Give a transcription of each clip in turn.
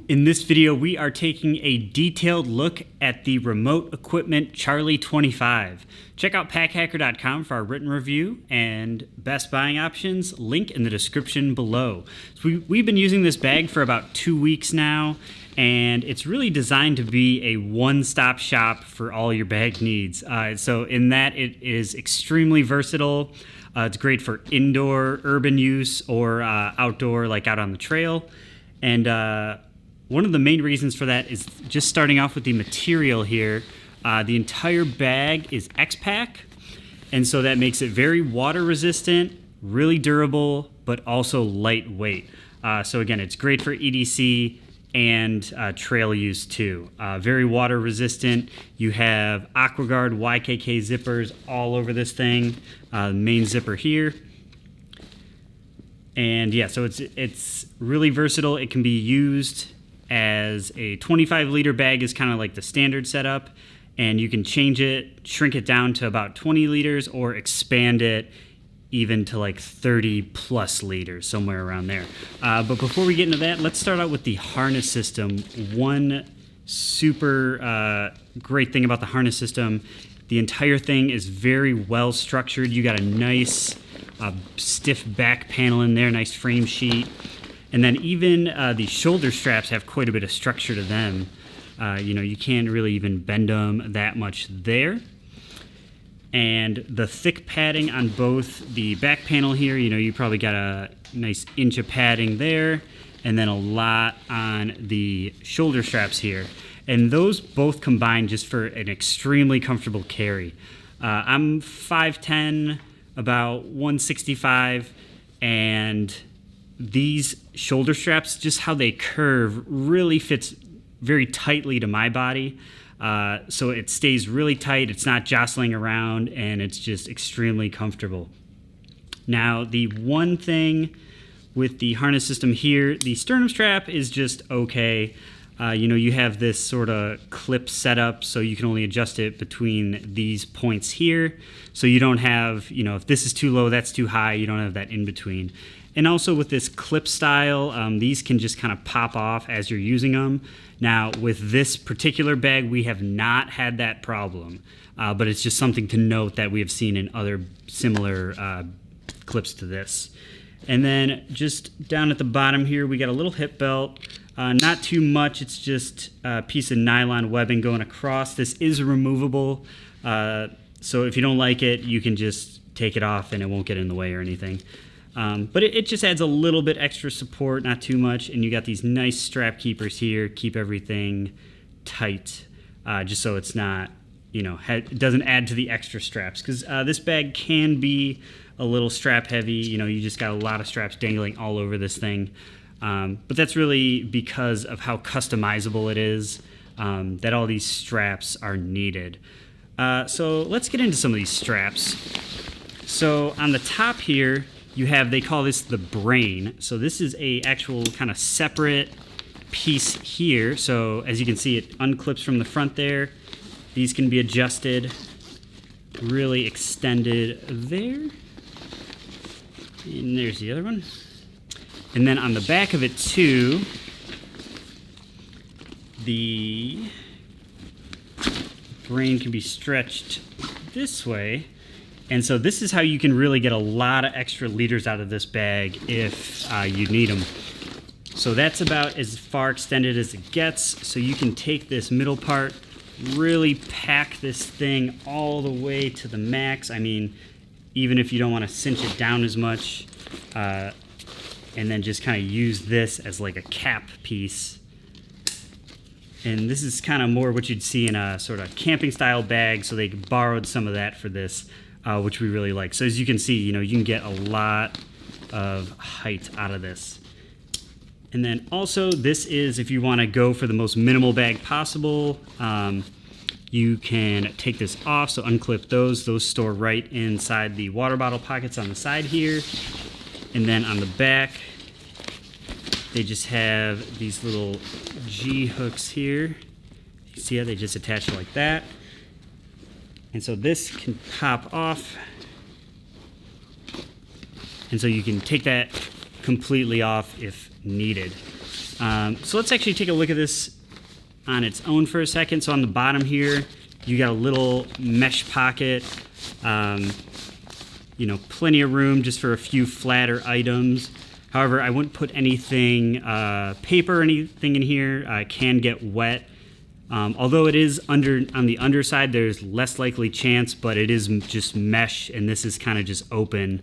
In this video, we are taking a detailed look at the remote equipment Charlie 25. Check out packhacker.com for our written review and best buying options, link in the description below. So we've been using this bag for about 2 weeks now, and it's really designed to be a one-stop shop for all your bag needs. So in that, it is extremely versatile. It's great for indoor urban use or outdoor, like out on the trail. And one of the main reasons for that is just starting off with the material here. The entire bag is X-Pack, and so that makes it very water resistant, really durable, but also lightweight. So again, it's great for EDC and trail use too. Very water resistant. You have AquaGuard YKK zippers all over this thing. Main zipper here. And yeah, so it's really versatile. It can be used as a 25-liter bag is kind of like the standard setup, and you can change it, shrink it down to about 20 liters, or expand it even to like 30 plus liters, somewhere around there. But before we get into that, let's start out with the harness system. One super great thing about the harness system, the entire thing is very well structured. You got a nice stiff back panel in there, nice frame sheet. And then even the shoulder straps have quite a bit of structure to them. You can't really even bend them that much there. And the thick padding on both the back panel here, you probably got a nice inch of padding there, and then a lot on the shoulder straps here. And those both combine just for an extremely comfortable carry. I'm 5'10", about 165, and these shoulder straps, just how they curve, really fits very tightly to my body. So it stays really tight, it's not jostling around, and it's just extremely comfortable. Now, the one thing with the harness system here, the sternum strap is just okay. You have this sort of clip setup, so you can only adjust it between these points here. So you don't have, if this is too low, that's too high, you don't have that in between. And also with this clip style, these can just kind of pop off as you're using them. Now, with this particular bag, we have not had that problem, but it's just something to note that we have seen in other similar clips to this. And then just down at the bottom here, we got a little hip belt. Not too much, it's just a piece of nylon webbing going across. This is removable, so if you don't like it, you can just take it off and it won't get in the way or anything. But it just adds a little bit extra support, not too much, and you got these nice strap keepers here, keep everything tight, just so it's not, it doesn't add to the extra straps, because this bag can be a little strap heavy. You just got a lot of straps dangling all over this thing. But that's really because of how customizable it is, that all these straps are needed. So let's get into some of these straps. So on the top here, they call this the brain. So this is a actual kind of separate piece here. So as you can see, it unclips from the front there. These can be adjusted, really extended there. And there's the other one. And then on the back of it too, the brain can be stretched this way. And so this is how you can really get a lot of extra liters out of this bag if you need them. So that's about as far extended as it gets. So you can take this middle part, really pack this thing all the way to the max. I mean, even if you don't want to cinch it down as much, and then just kind of use this as like a cap piece. And this is kind of more what you'd see in a sort of camping style bag, so they borrowed some of that for this, which we really like. So as you can see, you can get a lot of height out of this. And then also, this is if you want to go for the most minimal bag possible, you can take this off, so unclip those. Those store right inside the water bottle pockets on the side here. And then on the back, they just have these little G hooks here. You see how they just attach it like that. And so this can pop off. And so you can take that completely off if needed. So let's actually take a look at this on its own for a second. So on the bottom here, you got a little mesh pocket. Plenty of room just for a few flatter items. However, I wouldn't put anything, paper or anything in here. It can get wet. Although it is on the underside, there's less likely chance, but it is just mesh, and this is kind of just open.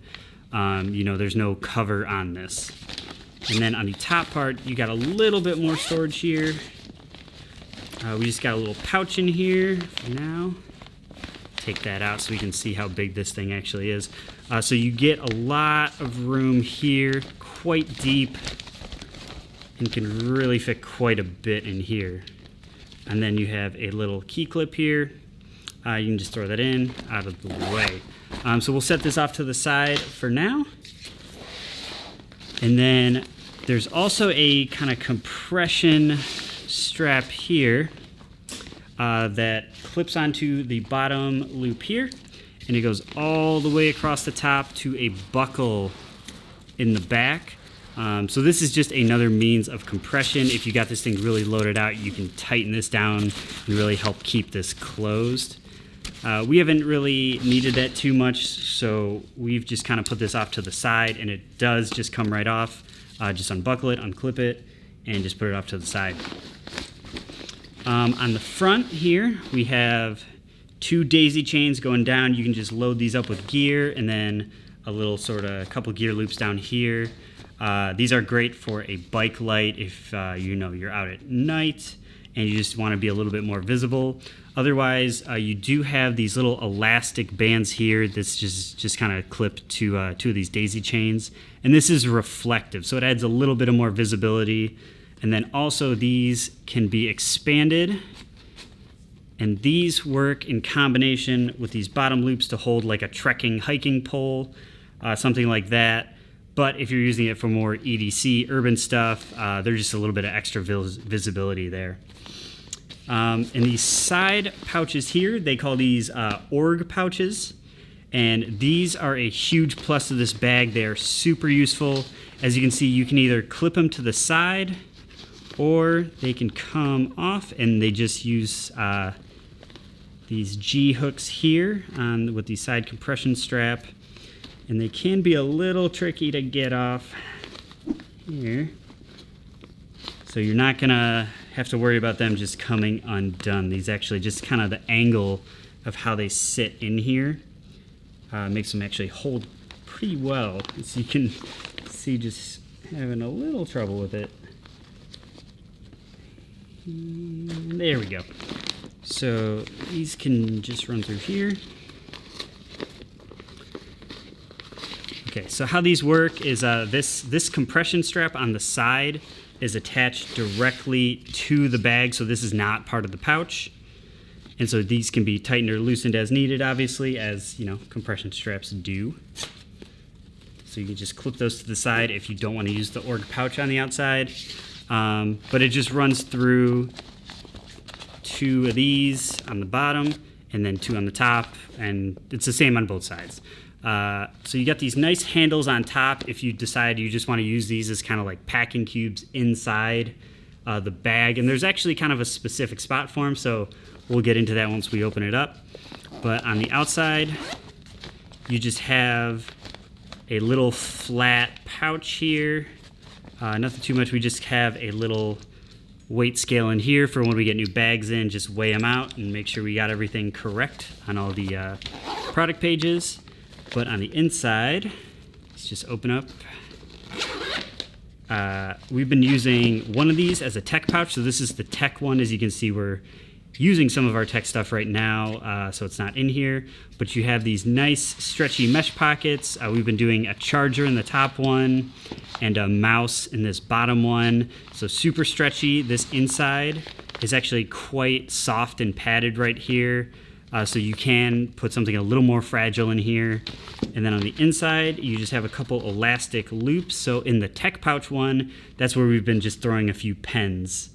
There's no cover on this. And then on the top part, you got a little bit more storage here. We just got a little pouch in here for now. Take that out so we can see how big this thing actually is. So you get a lot of room here, quite deep, and can really fit quite a bit in here. And then you have a little key clip here. You can just throw that in, out of the way. So we'll set this off to the side for now. And then there's also a kind of compression strap here that clips onto the bottom loop here, and it goes all the way across the top to a buckle in the back. So this is just another means of compression. If you got this thing really loaded out, you can tighten this down and really help keep this closed. We haven't really needed that too much, so we've just kind of put this off to the side, and it does just come right off. Just unbuckle it, unclip it, and just put it off to the side. On the front here, we have 2 daisy chains going down. You can just load these up with gear, and then a little couple gear loops down here. These are great for a bike light if you're out at night and you just want to be a little bit more visible. Otherwise, you do have these little elastic bands here that's just kind of clipped to 2 of these daisy chains. And this is reflective, so it adds a little bit of more visibility. And then also these can be expanded, and these work in combination with these bottom loops to hold like a trekking hiking pole, something like that. But if you're using it for more EDC urban stuff, there's just a little bit of extra visibility there. And these side pouches here, they call these org pouches. And these are a huge plus to this bag. They are super useful. As you can see, you can either clip them to the side, or they can come off, and they just use these G hooks here with the side compression strap. And they can be a little tricky to get off here. So you're not gonna have to worry about them just coming undone. These actually just kind of the angle of how they sit in here makes them actually hold pretty well. As you can see, just having a little trouble with it. And there we go. So these can just run through here. Okay, so how these work is this compression strap on the side is attached directly to the bag, so this is not part of the pouch. And so these can be tightened or loosened as needed, obviously, as compression straps do. So you can just clip those to the side if you don't want to use the org pouch on the outside. But it just runs through 2 of these on the bottom and then 2 on the top, and it's the same on both sides. So you got these nice handles on top if you decide you just want to use these as kind of like packing cubes inside the bag. And there's actually kind of a specific spot for them, so we'll get into that once we open it up. But on the outside, you just have a little flat pouch here. Nothing too much. We just have a little weight scale in here for when we get new bags in. Just weigh them out and make sure we got everything correct on all the product pages. But on the inside, let's just open up. We've been using one of these as a tech pouch. So this is the tech one. As you can see, we're using some of our tech stuff right now, so it's not in here. But you have these nice stretchy mesh pockets. We've been doing a charger in the top one and a mouse in this bottom one. So super stretchy. This inside is actually quite soft and padded right here. So you can put something a little more fragile in here. And then on the inside, you just have a couple elastic loops. So in the tech pouch one, that's where we've been just throwing a few pens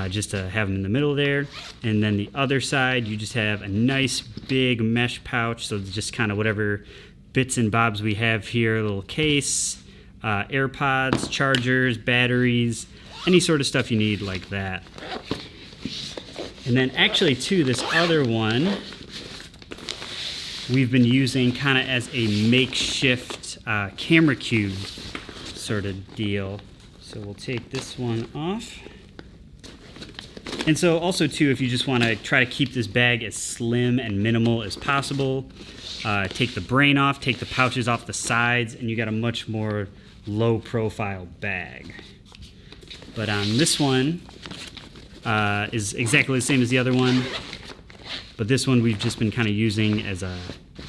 just to have them in the middle there. And then the other side, you just have a nice big mesh pouch. So just kind of whatever bits and bobs we have here, a little case, AirPods, chargers, batteries. any sort of stuff you need like that. And then actually too, this other one we've been using kind of as a makeshift camera cube sort of deal. So we'll take this one off. And so also too, if you just want to try to keep this bag as slim and minimal as possible, take the brain off, take the pouches off the sides, and you got a much more low profile bag. But this one is exactly the same as the other one, but this one we've just been kind of using as a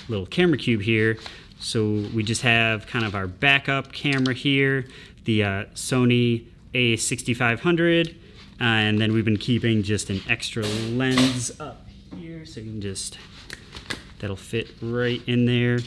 little camera cube here. So we just have kind of our backup camera here, the Sony a6500, and then we've been keeping just an extra lens up here, so you can just, that'll fit right in there.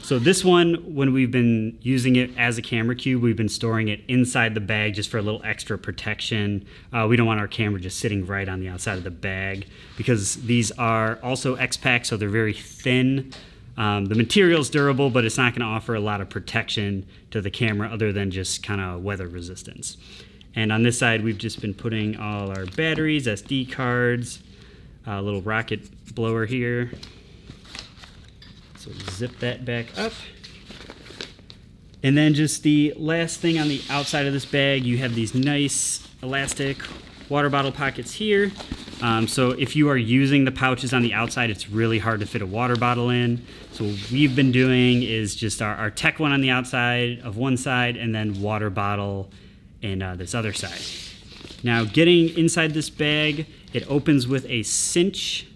So this one, when we've been using it as a camera cube, we've been storing it inside the bag just for a little extra protection. We don't want our camera just sitting right on the outside of the bag, because these are also X-Pac, so they're very thin. The material's durable, but it's not going to offer a lot of protection to the camera other than just kind of weather resistance. And on this side, we've just been putting all our batteries, SD cards, a little rocket blower here. So zip that back up. And then just the last thing on the outside of this bag, you have these nice elastic water bottle pockets here. So if you are using the pouches on the outside, it's really hard to fit a water bottle in. So what we've been doing is just our tech one on the outside of one side, and then water bottle and this other side. Now getting inside this bag, it opens with a cinch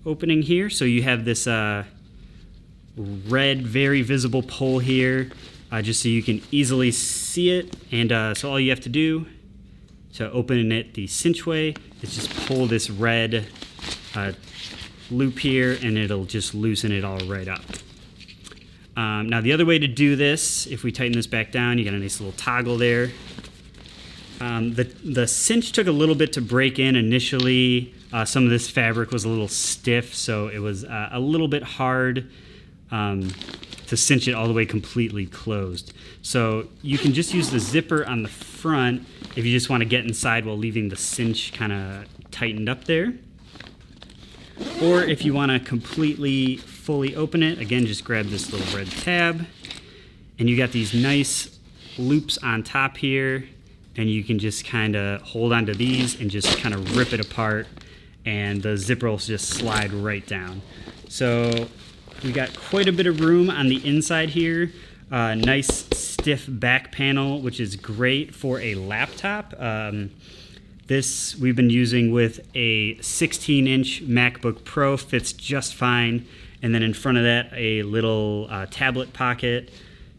opening here. So you have this red, very visible pole here, just so you can easily see it. And so all you have to do to open it the cinch way is just pull this red loop here, and it'll just loosen it all right up. Now the other way to do this, if we tighten this back down, you got a nice little toggle there. The cinch took a little bit to break in initially. Some of this fabric was a little stiff, so it was a little bit hard to cinch it all the way completely closed. So you can just use the zipper on the front if you just want to get inside while leaving the cinch kind of tightened up there. Or if you want to completely fully open it, again, just grab this little red tab, and you got these nice loops on top here, and you can just kind of hold onto these and just kind of rip it apart, and the zipper will just slide right down. So we got quite a bit of room on the inside here. Nice stiff back panel, which is great for a laptop. This we've been using with a 16-inch MacBook Pro, fits just fine. And then in front of that, a little tablet pocket.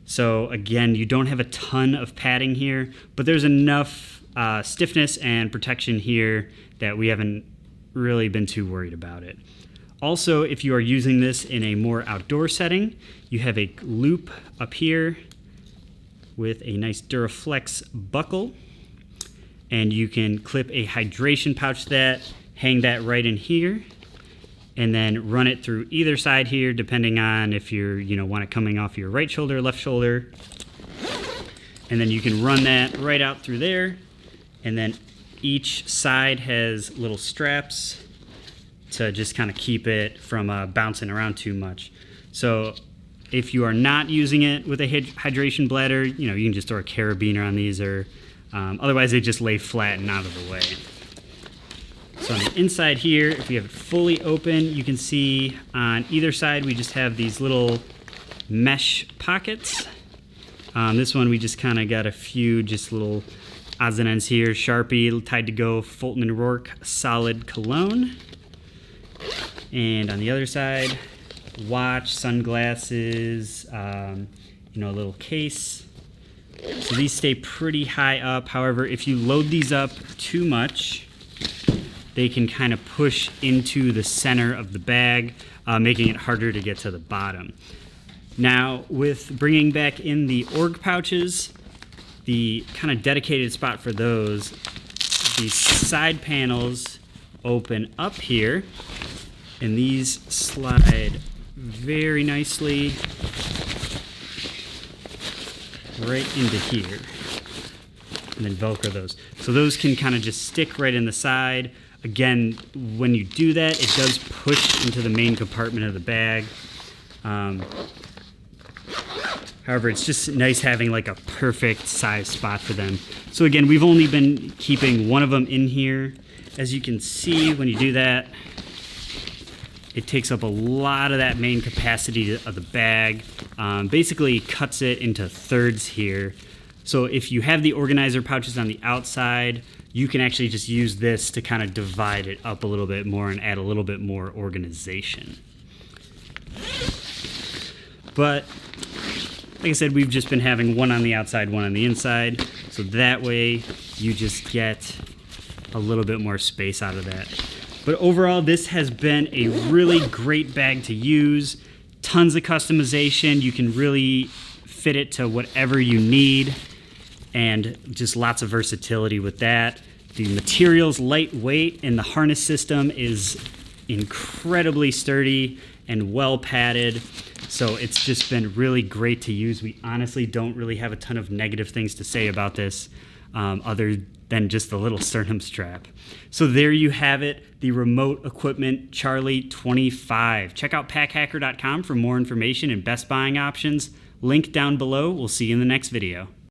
So again, you don't have a ton of padding here, but there's enough stiffness and protection here that we haven't really been too worried about it. Also, if you are using this in a more outdoor setting, you have a loop up here with a nice Duraflex buckle, and you can clip a hydration pouch to that, hang that right in here, and then run it through either side here, depending on if you're, want it coming off your right shoulder, left shoulder. And then you can run that right out through there, and then each side has little straps to just kind of keep it from bouncing around too much. So if you are not using it with a hydration bladder, you can just throw a carabiner on these, or otherwise they just lay flat and out of the way. So on the inside here, if we have it fully open, you can see on either side we just have these little mesh pockets. This one we just kind of got a few just little odds and ends here. Sharpie, Tide to Go, Fulton & Rourke Solid Cologne. And on the other side, watch, sunglasses, a little case. So these stay pretty high up. However, if you load these up too much, they can kind of push into the center of the bag, making it harder to get to the bottom. Now, with bringing back in the org pouches, the kind of dedicated spot for those, these side panels open up here, and these slide very nicely right into here. and then Velcro those. So those can kind of just stick right in the side. Again, when you do that, it does push into the main compartment of the bag. However, it's just nice having like a perfect size spot for them. So again, we've only been keeping one of them in here. As you can see, when you do that, it takes up a lot of that main capacity of the bag. Basically cuts it into thirds here. So if you have the organizer pouches on the outside, you can actually just use this to kind of divide it up a little bit more and add a little bit more organization. But like I said, we've just been having one on the outside, one on the inside. So that way you just get a little bit more space out of that. But overall, this has been a really great bag to use. Tons of customization. You can really fit it to whatever you need, and just lots of versatility with that. The material's lightweight, and the harness system is incredibly sturdy and well padded. So it's just been really great to use. We honestly don't really have a ton of negative things to say about this, other than just the little sternum strap. So there you have it, the Remote Equipment Charlie 25. Check out packhacker.com for more information and best buying options. Link down below. We'll see you in the next video.